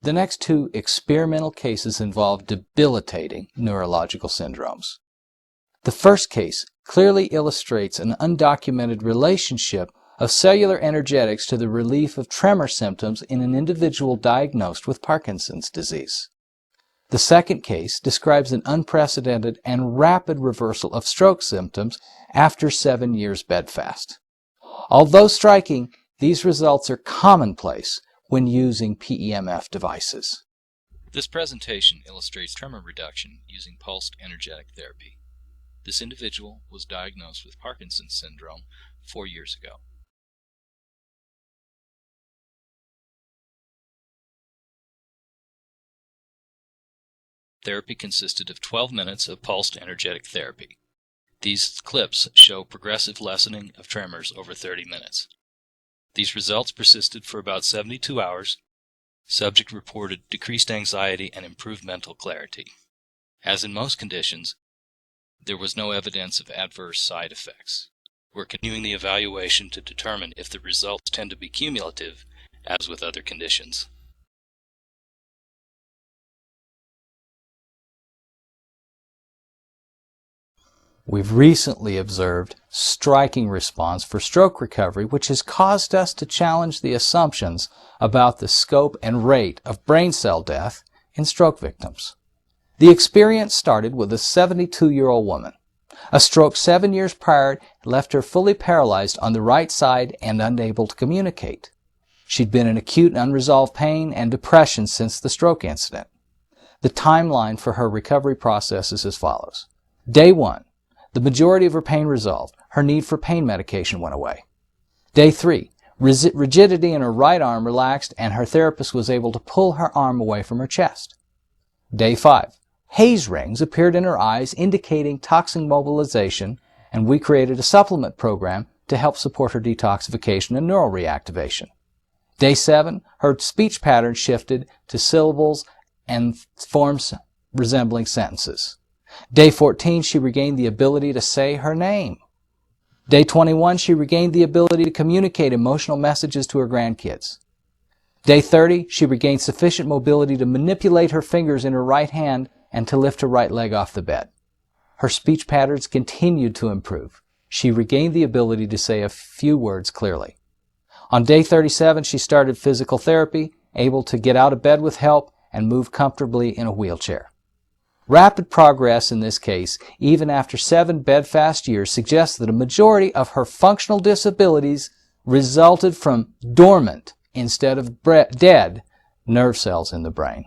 The next two experimental cases involve debilitating neurological syndromes. The first case clearly illustrates an undocumented relationship of cellular energetics to the relief of tremor symptoms in an individual diagnosed with Parkinson's disease. The second case describes an unprecedented and rapid reversal of stroke symptoms after 7 years bedfast. Although striking, these results are commonplace when using PEMF devices. This presentation illustrates tremor reduction using pulsed energetic therapy. This individual was diagnosed with Parkinson's syndrome 4 years ago. Therapy consisted of 12 minutes of pulsed energetic therapy. These clips show progressive lessening of tremors over 30 minutes. These results persisted for about 72 hours. Subject reported decreased anxiety and improved mental clarity. As in most conditions, there was no evidence of adverse side effects. We're continuing the evaluation to determine if the results tend to be cumulative, as with other conditions. We've recently observed striking response for stroke recovery, which has caused us to challenge the assumptions about the scope and rate of brain cell death in stroke victims. The experience started with a 72-year-old woman. A stroke 7 years prior left her fully paralyzed on the right side and unable to communicate. She'd been in acute and unresolved pain and depression since the stroke incident. The timeline for her recovery process is as follows. Day 1. The majority of her pain resolved. Her need for pain medication went away. Day 3. Rigidity in her right arm relaxed and her therapist was able to pull her arm away from her chest. Day 5. Haze rings appeared in her eyes indicating toxin mobilization, and we created a supplement program to help support her detoxification and neural reactivation. Day 7. Her speech pattern shifted to syllables and forms resembling sentences. Day 14, she regained the ability to say her name. Day 21, she regained the ability to communicate emotional messages to her grandkids. Day 30, she regained sufficient mobility to manipulate her fingers in her right hand and to lift her right leg off the bed. Her speech patterns continued to improve. She regained the ability to say a few words clearly. On day 37, she started physical therapy, able to get out of bed with help and move comfortably in a wheelchair. Rapid progress in this case, even after 7 bedfast years, suggests that a majority of her functional disabilities resulted from dormant instead of dead nerve cells in the brain.